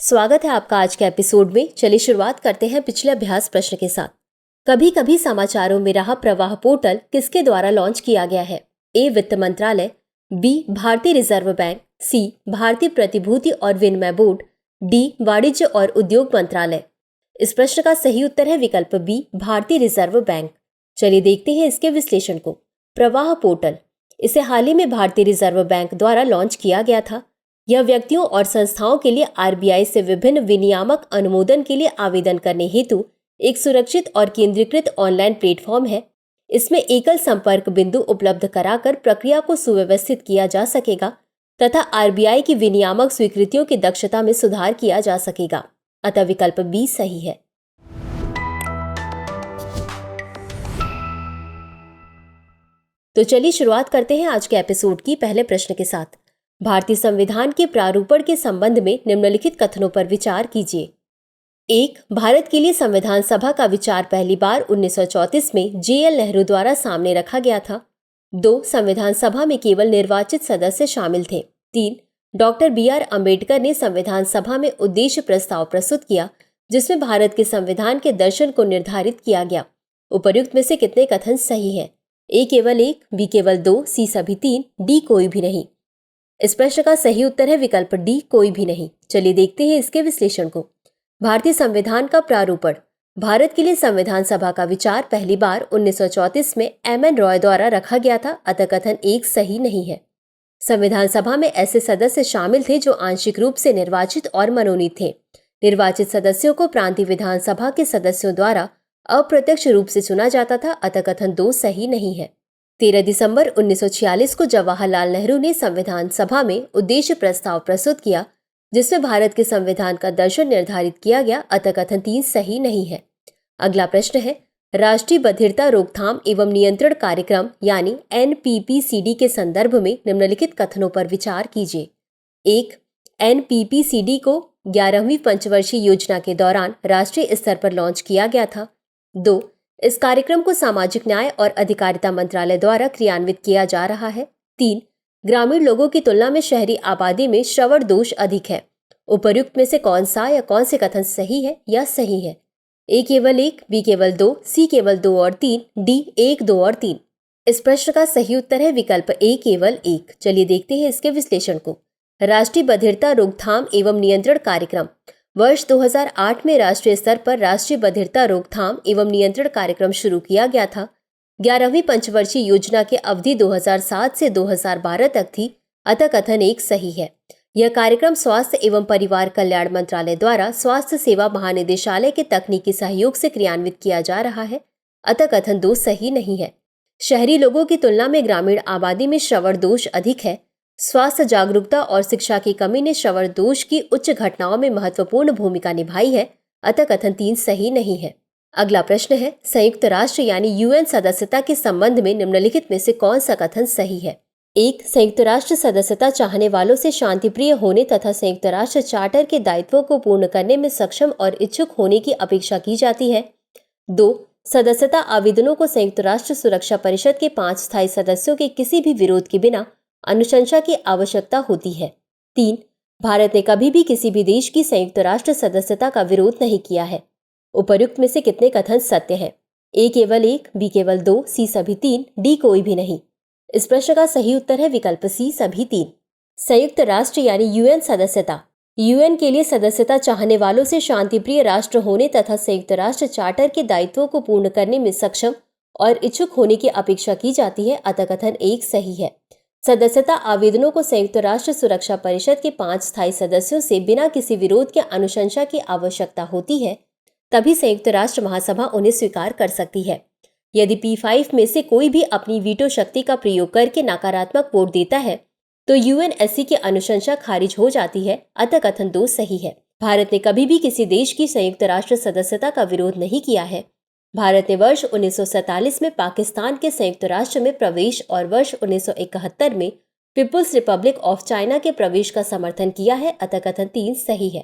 स्वागत है आपका आज के एपिसोड में। चलिए शुरुआत करते हैं पिछले अभ्यास प्रश्न के साथ। कभी कभी समाचारों में रहा प्रवाह पोर्टल किसके द्वारा लॉन्च किया गया है? ए. वित्त मंत्रालय, बी. भारतीय रिजर्व बैंक, सी. भारतीय प्रतिभूति और विनिमय बोर्ड, डी. वाणिज्य और उद्योग मंत्रालय। इस प्रश्न का सही उत्तर है विकल्प बी, भारतीय रिजर्व बैंक। चलिए देखते हैं इसके विश्लेषण को। प्रवाह पोर्टल, इसे हाल ही में भारतीय रिजर्व बैंक द्वारा लॉन्च किया गया था। यह व्यक्तियों और संस्थाओं के लिए आरबीआई से विभिन्न विनियामक अनुमोदन के लिए आवेदन करने हेतु एक सुरक्षित और केंद्रीकृत ऑनलाइन प्लेटफॉर्म है। इसमें एकल संपर्क बिंदु उपलब्ध कराकर प्रक्रिया को सुव्यवस्थित किया जा सकेगा तथा आरबीआई की विनियामक स्वीकृतियों की दक्षता में सुधार किया जा सकेगा। अतः विकल्प बी सही है। तो चलिए शुरुआत करते हैं आज के एपिसोड की पहले प्रश्न के साथ। भारतीय संविधान के प्रारूपण के संबंध में निम्नलिखित कथनों पर विचार कीजिए। 1. भारत के लिए संविधान सभा का विचार पहली बार 1934 में जे.एल. नेहरू द्वारा सामने रखा गया था। 2. संविधान सभा में केवल निर्वाचित सदस्य शामिल थे। 3. Doctor B R. अम्बेडकर ने संविधान सभा में उद्देश्य प्रस्ताव प्रस्तुत किया जिसमें भारत के संविधान के दर्शन को निर्धारित किया गया। उपर्युक्त में से कितने कथन सही हैं? ए केवल 1, बी केवल 2, सी सभी 3, डी कोई भी नहीं। इस प्रश्न का सही उत्तर है विकल्प डी, कोई भी नहीं। चलिए देखते हैं इसके विश्लेषण को। भारतीय संविधान का प्रारूपण, भारत के लिए संविधान सभा का विचार पहली बार 1934 में एम.एन. रॉय द्वारा रखा गया था। अतः कथन 1 सही नहीं है। संविधान सभा में ऐसे सदस्य शामिल थे जो आंशिक रूप से निर्वाचित और मनोनीत थे। निर्वाचित सदस्यों को प्रांतीय विधानसभा के सदस्यों द्वारा अप्रत्यक्ष रूप से चुना जाता था। अतः कथन 2 सही नहीं है। 13 दिसंबर 1946 को जवाहरलाल नेहरू ने संविधान सभा में उद्देश्य प्रस्ताव प्रस्तुत किया जिसमें भारत के संविधान का दर्शन निर्धारित किया गया। अतः कथन 3 सही नहीं है। अगला प्रश्न है, राष्ट्रीय बधिरता रोकथाम एवं नियंत्रण कार्यक्रम यानी एनपीपीसीडी के संदर्भ में निम्नलिखित कथनों पर विचार कीजिए। 1. एनपीपीसीडी को 11वीं पंचवर्षीय योजना के दौरान राष्ट्रीय स्तर पर लॉन्च किया गया था। 2. इस कार्यक्रम को सामाजिक न्याय और अधिकारिता मंत्रालय द्वारा क्रियान्वित किया जा रहा है। 3. ग्रामीण लोगों की तुलना में शहरी आबादी में श्रवण दोष अधिक है। उपर्युक्त में से कौन सा या कौन से कथन सही है या सही है? ए केवल 1, बी केवल 2, सी केवल 2 और 3, डी 1, 2 और 3। इस प्रश्न का सही उत्तर है विकल्प ए केवल 1। चलिए देखते हैं इसके विश्लेषण को। राष्ट्रीय बधिरता रोकथाम एवं नियंत्रण कार्यक्रम, वर्ष 2008 में राष्ट्रीय स्तर पर राष्ट्रीय बधिरता रोकथाम एवं नियंत्रण कार्यक्रम शुरू किया गया था। 11वीं पंचवर्षीय योजना की अवधि 2007 से 2012 तक थी। अतः कथन 1 सही है। यह कार्यक्रम स्वास्थ्य एवं परिवार कल्याण मंत्रालय द्वारा स्वास्थ्य सेवा महानिदेशालय के तकनीकी सहयोग से क्रियान्वित किया जा रहा है। अतः कथन 2 सही नहीं है। शहरी लोगों की तुलना में ग्रामीण आबादी में श्रवण दोष अधिक है। स्वास्थ्य जागरूकता और शिक्षा की कमी ने श्रवण दोष की उच्च घटनाओं में महत्वपूर्ण भूमिका निभाई है। अतः कथन 3 सही नहीं है। अगला प्रश्न है, संयुक्त राष्ट्र यानी यूएन सदस्यता के संबंध में निम्नलिखित में से कौन सा कथन सही है? 1. संयुक्त राष्ट्र सदस्यता चाहने वालों से शांतिप्रिय होने तथा संयुक्त राष्ट्र चार्टर के दायित्वों को पूर्ण करने में सक्षम और इच्छुक होने की अपेक्षा की जाती है। 2. सदस्यता आवेदनों को संयुक्त राष्ट्र सुरक्षा परिषद के 5 स्थायी सदस्यों के किसी भी विरोध के बिना अनुशंसा की आवश्यकता होती है। 3. भारत ने कभी भी किसी भी देश की संयुक्त राष्ट्र सदस्यता का विरोध नहीं किया है। उपर्युक्त में से कितने कथन सत्य हैं? ए केवल 1, बी केवल 2, सी सभी 3, डी कोई भी नहीं। इस प्रश्न का सही उत्तर है विकल्प सी सभी 3। संयुक्त राष्ट्र यानी यूएन सदस्यता, यूएन के लिए सदस्यता चाहने वालों से शांतिप्रिय राष्ट्र होने तथा संयुक्त राष्ट्र चार्टर के दायित्वों को पूर्ण करने में सक्षम और इच्छुक होने की अपेक्षा की जाती है। अतः कथन 1 सही है। सदस्यता आवेदनों को संयुक्त राष्ट्र सुरक्षा परिषद के 5 स्थायी सदस्यों से बिना किसी विरोध के अनुशंसा की आवश्यकता होती है, तभी संयुक्त राष्ट्र महासभा उन्हें स्वीकार कर सकती है। यदि P5 में से कोई भी अपनी वीटो शक्ति का प्रयोग करके नकारात्मक वोट देता है तो यूएनएससी की अनुशंसा खारिज हो जाती है। अतः कथन 2 सही है। भारत ने कभी भी किसी देश की संयुक्त राष्ट्र सदस्यता का विरोध नहीं किया है। भारत ने वर्ष 1947 में पाकिस्तान के संयुक्त राष्ट्र में प्रवेश और वर्ष 1971 में पीपुल्स रिपब्लिक ऑफ चाइना के प्रवेश का समर्थन किया है। अतः कथन 3 सही है।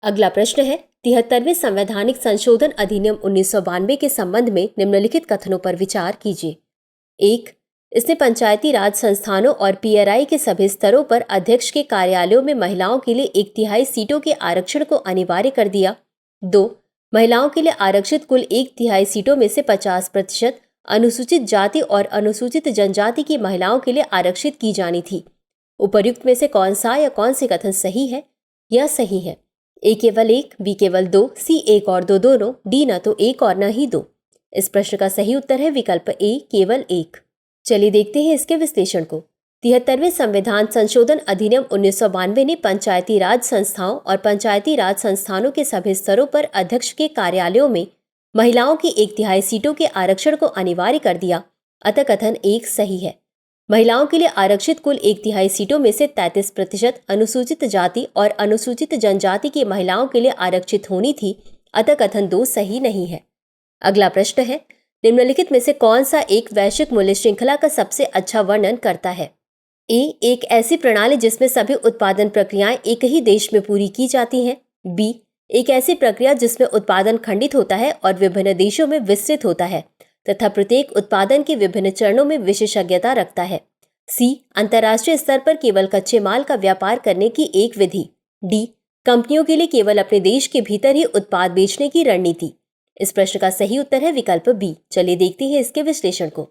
अगला प्रश्न है, 73वें संवैधानिक संशोधन अधिनियम 1992 के संबंध में निम्नलिखित कथनों पर विचार कीजिए। 1. इसने पंचायती राज संस्थानों और पीआरआई के सभी स्तरों पर अध्यक्ष के कार्यालयों में महिलाओं के लिए 1/3 सीटों के आरक्षण को अनिवार्य कर दिया। 2. महिलाओं के लिए आरक्षित कुल 1/3 सीटों में से 50% अनुसूचित जाति और अनुसूचित जनजाति की महिलाओं के लिए आरक्षित की जानी थी। उपर्युक्त में से कौन सा या कौन से कथन सही है? यह सही है। ए केवल 1, बी केवल 2, सी 1 और 2 दोनों, डी न तो 1 और न ही 2। इस प्रश्न का सही उत्तर है विकल्प ए केवल 1। चलिए देखते हैं इसके विश्लेषण को। 73वें संविधान संशोधन अधिनियम 1992 ने पंचायती राज संस्थाओं और पंचायती राज संस्थानों के सभी स्तरों पर अध्यक्ष के कार्यालयों में महिलाओं की 1/3 सीटों के आरक्षण को अनिवार्य कर दिया। अतः कथन 1 सही है। महिलाओं के लिए आरक्षित कुल 1/3 सीटों में से 33% अनुसूचित जाति और अनुसूचित जनजाति की महिलाओं के लिए आरक्षित होनी थी। अतः कथन 2 सही नहीं है। अगला प्रश्न है, निम्नलिखित में से कौन सा एक वैश्विक मूल्य श्रृंखला का सबसे अच्छा वर्णन करता है? ए, एक ऐसी प्रणाली जिसमें सभी उत्पादन प्रक्रियाएं एक ही देश में पूरी की जाती हैं। बी, एक ऐसी प्रक्रिया जिसमें उत्पादन खंडित होता है और विभिन्न देशों में विस्तृत होता है तथा प्रत्येक उत्पादन के विभिन्न चरणों में विशेषज्ञता रखता है। सी, अंतर्राष्ट्रीय स्तर पर केवल कच्चे माल का व्यापार करने की एक विधि। डी, कंपनियों के लिए केवल अपने देश के भीतर ही उत्पाद बेचने की रणनीति। इस प्रश्न का सही उत्तर है विकल्प बी। चलिए देखते हैं इसके विश्लेषण को।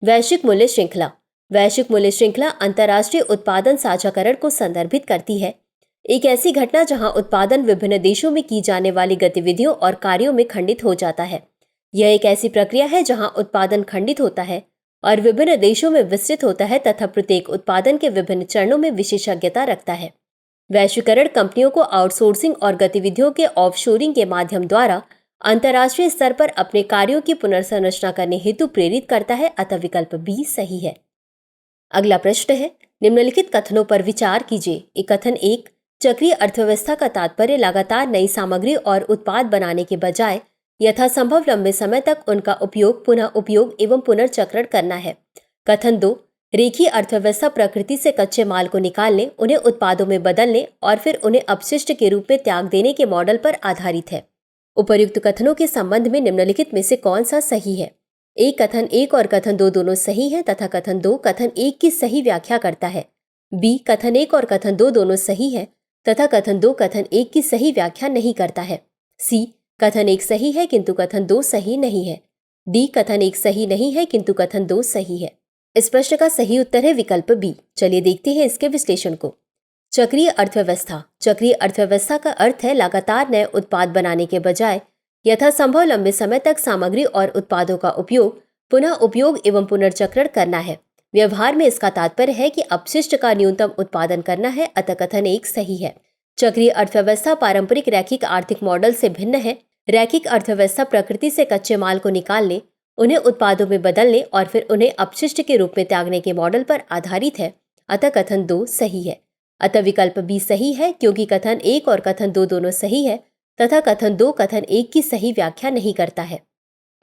वैश्विक मूल्य श्रृंखला। वैश्विक मूल्य श्रृंखला अंतर्राष्ट्रीय उत्पादन साझाकरण को संदर्भित करती है। एक ऐसी घटना जहां उत्पादन विभिन्न देशों में की जाने वाली गतिविधियों और कार्यों में खंडित हो जाता है। यह एक ऐसी प्रक्रिया है जहां उत्पादन खंडित होता है और विभिन्न देशों में विस्तृत होता है तथा प्रत्येक उत्पादन के विभिन्न चरणों में विशेषज्ञता रखता है। वैश्वीकरण कंपनियों को आउटसोर्सिंग और गतिविधियों के ऑफशोरिंग के माध्यम द्वारा अंतर्राष्ट्रीय स्तर पर अपने कार्यों की पुनर्संरचना करने हेतु प्रेरित करता है। अतः विकल्प बी सही है। अगला प्रश्न है, निम्नलिखित कथनों पर विचार कीजिए। कथन 1, चक्रीय अर्थव्यवस्था का तात्पर्य लगातार नई सामग्री और उत्पाद बनाने के बजाय यथासंभव लंबे समय तक उनका उपयोग, पुनः उपयोग एवं पुनर्चक्रण करना है। कथन 2, रेखीय अर्थव्यवस्था प्रकृति से कच्चे माल को निकालने, उन्हें उत्पादों में बदलने और फिर उन्हें अपशिष्ट के रूप में त्याग देने के मॉडल पर आधारित है। उपर्युक्त कथनों के संबंध में निम्नलिखित में से कौन सा सही है? ए, कथन 1 और कथन 2 दोनों सही है तथा कथन 2 कथन 1 की सही व्याख्या करता है। बी, कथन 1 और कथन 2 दोनों सही है तथा कथन 2 कथन 1 की सही व्याख्या नहीं करता है। सी, कथन 1 सही है किंतु कथन 2 सही नहीं है। डी, कथन 1 सही नहीं है किंतु कथन 2 सही है। इस प्रश्न का सही उत्तर है विकल्प बी। चलिए देखते हैं इसके विश्लेषण को। चक्रीय अर्थव्यवस्था। चक्रीय अर्थव्यवस्था का अर्थ है लगातार नए उत्पाद बनाने के बजाय यथासंभव लंबे समय तक सामग्री और उत्पादों का उपयोग, पुनः उपयोग एवं पुनर्चक्रण करना है। व्यवहार में इसका तात्पर्य है कि अपशिष्ट का न्यूनतम उत्पादन करना है। अतः कथन 1 सही है। चक्रीय अर्थव्यवस्था पारंपरिक रैखिक आर्थिक मॉडल से भिन्न है। रैखिक अर्थव्यवस्था प्रकृति से कच्चे माल को निकालने, उन्हें उत्पादों में बदलने और फिर उन्हें अपशिष्ट के रूप में त्यागने के मॉडल पर आधारित है। अतः कथन 2 सही है। अतः विकल्प बी सही है क्योंकि कथन 1 और कथन 2 दोनों सही है तथा कथन 2 कथन 1 की सही व्याख्या नहीं करता है।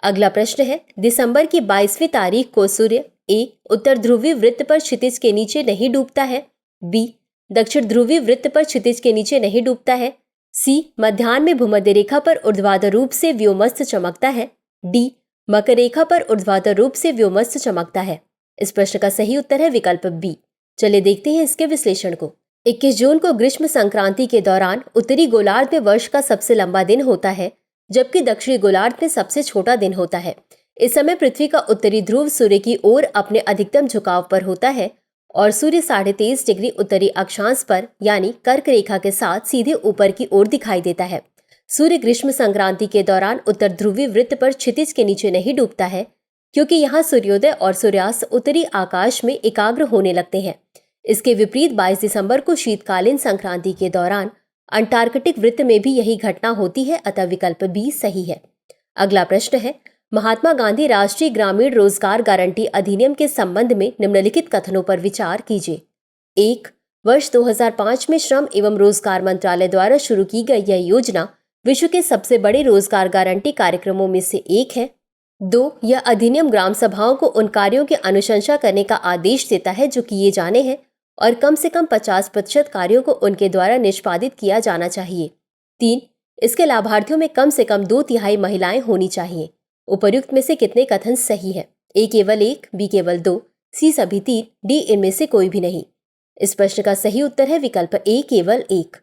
अगला प्रश्न है, दिसंबर की 22वीं तारीख को सूर्य ए, उत्तर ध्रुवीय वृत्त पर क्षितिज के नीचे नहीं डूबता है। बी, दक्षिण ध्रुवीय वृत्त पर क्षितिज के नीचे नहीं डूबता है। सी, मध्याह्न में भूमध्य रेखा पर ऊर्ध्वाधर रूप से व्योमस्थ चमकता है। डी, मकर रेखा पर ऊर्ध्वाधर रूप से व्योमस्थ चमकता है। इस प्रश्न का सही उत्तर है विकल्प बी। चलिए देखते हैं इसके विश्लेषण को। 21 जून को ग्रीष्म संक्रांति के दौरान उत्तरी गोलार्ध में वर्ष का सबसे लंबा दिन होता है, जबकि दक्षिणी गोलार्ध में सबसे छोटा दिन होता है। इस समय पृथ्वी का उत्तरी ध्रुव सूर्य की ओर अपने अधिकतम झुकाव पर होता है और सूर्य 23.5 डिग्री उत्तरी अक्षांश पर यानी कर्क रेखा के साथ सीधे ऊपर की ओर दिखाई देता है। सूर्य ग्रीष्म संक्रांति के दौरान उत्तर ध्रुवीय वृत्त पर क्षितिज के नीचे नहीं डूबता है, क्योंकि यहाँ सूर्योदय और सूर्यास्त उत्तरी आकाश में एकाग्र होने लगते हैं। इसके विपरीत 22 दिसंबर को शीतकालीन संक्रांति के दौरान अंटार्कटिक वृत्त में भी यही घटना होती है। अतः विकल्प बी सही है। अगला प्रश्न है, महात्मा गांधी राष्ट्रीय ग्रामीण रोजगार गारंटी अधिनियम के संबंध में निम्नलिखित कथनों पर विचार कीजिए। 1, वर्ष 2005 में श्रम एवं रोजगार मंत्रालय द्वारा शुरू की गई यह योजना विश्व के सबसे बड़े रोजगार गारंटी कार्यक्रमों में से एक है। 2, यह अधिनियम ग्राम सभाओं को उन कार्यों की अनुशंसा करने का आदेश देता है जो किए जाने हैं और कम से कम 50% कार्यों को उनके द्वारा निष्पादित किया जाना चाहिए। 3, इसके लाभार्थियों में कम से कम 2/3 महिलाएं होनी चाहिए। उपर्युक्त में से कितने कथन सही है? ए केवल 1, बी केवल 2, सी सभी 3, डी इनमें से कोई भी नहीं। इस प्रश्न का सही उत्तर है विकल्प ए केवल 1।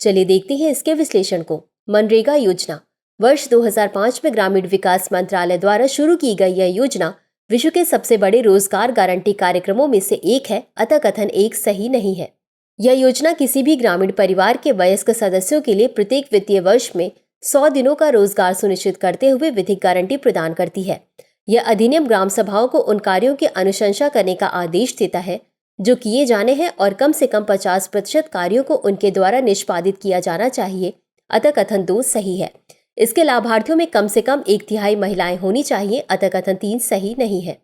चलिए देखते हैं इसके विश्लेषण को। मनरेगा योजना वर्ष 2005 में ग्रामीण विकास मंत्रालय द्वारा शुरू की गई यह योजना विश्व के सबसे बड़े रोजगार गारंटी कार्यक्रमों में से एक है, अतः कथन 1 सही नहीं है। यह योजना किसी भी ग्रामीण परिवार के वयस्क सदस्यों के लिए प्रत्येक वित्तीय वर्ष में 100 दिनों का रोजगार सुनिश्चित करते हुए विधिक गारंटी प्रदान करती है। यह अधिनियम ग्राम सभाओं को उन कार्यों की अनुशंसा करने का आदेश देता है जो किए जाने हैं और कम से कम 50% कार्यों को उनके द्वारा निष्पादित किया जाना चाहिए, अतः कथन 2 सही है। इसके लाभार्थियों में कम से कम 1/3 महिलाएं होनी चाहिए, अतः कथन 3 सही नहीं है।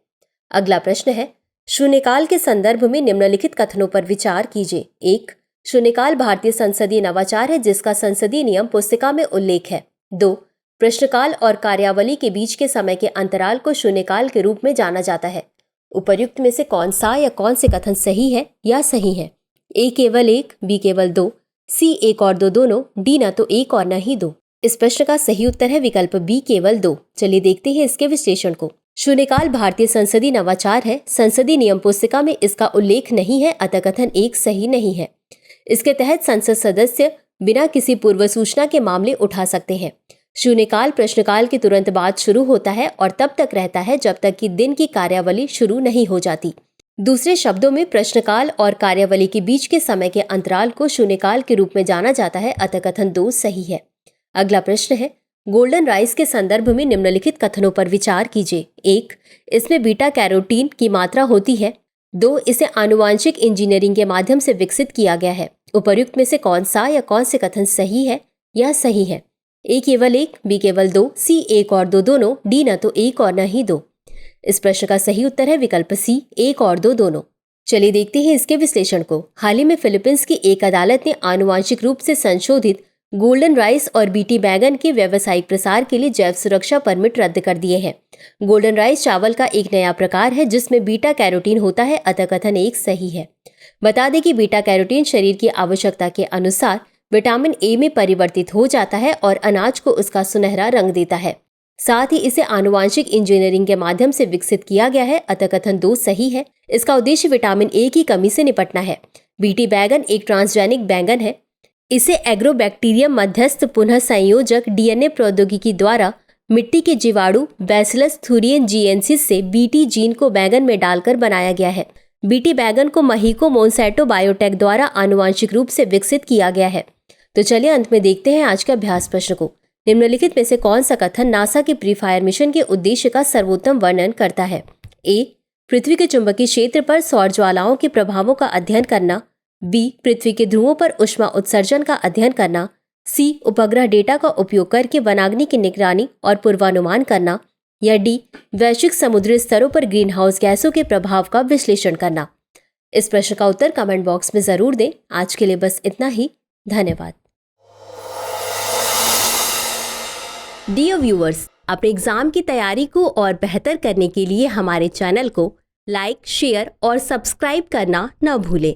अगला प्रश्न है, शून्यकाल के संदर्भ में निम्नलिखित कथनों पर विचार कीजिए। 1. शून्यकाल भारतीय संसदीय नवाचार है जिसका संसदीय नियम पुस्तिका में उल्लेख है। 2. प्रश्नकाल और कार्यावली के बीच के समय के अंतराल को शून्यकाल के रूप में जाना जाता है। उपर्युक्त में से कौन सा या कौन से कथन सही है या सही है? ए केवल 1, बी केवल 2, सी 1 और 2 दोनों, डी न तो 1 और न ही 2। इस प्रश्न का सही उत्तर है विकल्प बी केवल 2। चलिए देखते हैं इसके विश्लेषण को। शून्यकाल भारतीय संसदीय नवाचार है। संसदीय नियम पुस्तिका में इसका उल्लेख नहीं है, अतः कथन 1 सही नहीं है। इसके तहत संसद सदस्य बिना किसी पूर्व सूचना के मामले उठा सकते हैं। शून्यकाल प्रश्नकाल के तुरंत बाद शुरू होता है और तब तक रहता है जब तक कि दिन की कार्यावली शुरू नहीं हो जाती। दूसरे शब्दों में प्रश्नकाल और कार्यावली के बीच के समय के अंतराल को शून्यकाल के रूप में जाना जाता है, अतः कथन 2 सही है। अगला प्रश्न है, गोल्डन राइस के संदर्भ में निम्नलिखित कथनों पर विचार कीजिए। 1. इसमें बीटा कैरोटीन की मात्रा होती है। 2. इसे आनुवांशिक इंजीनियरिंग के माध्यम से विकसित किया गया है। उपर्युक्त में से कौन सा या कौन से कथन सही है या सही है? ए केवल 1, बी केवल 2, सी 1 और 2 दोनों, डी न तो 1 और न ही 2। इस प्रश्न का सही उत्तर है विकल्प सी 1 और 2 दोनों। चलिए देखते हैं इसके विश्लेषण को। हाल ही में फिलीपींस की एक अदालत ने आनुवांशिक रूप से संशोधित गोल्डन राइस और बीटी बैगन के व्यावसायिक प्रसार के लिए जैव सुरक्षा परमिट रद्द कर दिए हैं। गोल्डन राइस चावल का एक नया प्रकार है जिसमें बीटा कैरोटीन होता है, अतः कथन 1 सही है। बता दें कि बीटा कैरोटीन शरीर की आवश्यकता के अनुसार विटामिन ए में परिवर्तित हो जाता है और अनाज को उसका सुनहरा रंग देता है। साथ ही इसे आनुवांशिक इंजीनियरिंग के माध्यम से विकसित किया गया है, अतः कथन 2 सही है। इसका उद्देश्य विटामिन ए की कमी से निपटना है। बीटी बैगन एक ट्रांसजेनिक बैंगन है। इसे एग्रोबैक्टीरियम मध्यस्थ पुनः संयोजक डीएनए प्रौद्योगिकी द्वारा मिट्टी के जीवाणु बैसिलस थुरिएनजिएंसिस से बीटी जीन को बैगन में डालकर बनाया गया है। बीटी बैगन को महीको मोनसैटो बायोटेक द्वारा आनुवांशिक रूप से विकसित किया गया है। तो चलिए अंत में देखते हैं आज का अभ्यास प्रश्न को। निम्नलिखित में से कौन सा कथन नासा के प्री फायर मिशन के उद्देश्य का सर्वोत्तम वर्णन करता है? ए. पृथ्वी के चुंबकीय क्षेत्र पर सौर ज्वालाओं के प्रभावों का अध्ययन करना। बी. पृथ्वी के ध्रुवों पर ऊष्मा उत्सर्जन का अध्ययन करना। सी. उपग्रह डेटा का उपयोग करके वनाग्नि की निगरानी और पूर्वानुमान करना। या डी. वैश्विक समुद्री स्तरों पर ग्रीन हाउस गैसों के प्रभाव का विश्लेषण करना। इस प्रश्न का उत्तर कमेंट बॉक्स में जरूर दें। आज के लिए बस इतना ही। धन्यवाद। डियर व्यूअर्स, अपने एग्जाम की तैयारी को और बेहतर करने के लिए हमारे चैनल को लाइक, शेयर और सब्सक्राइब करना न भूलें।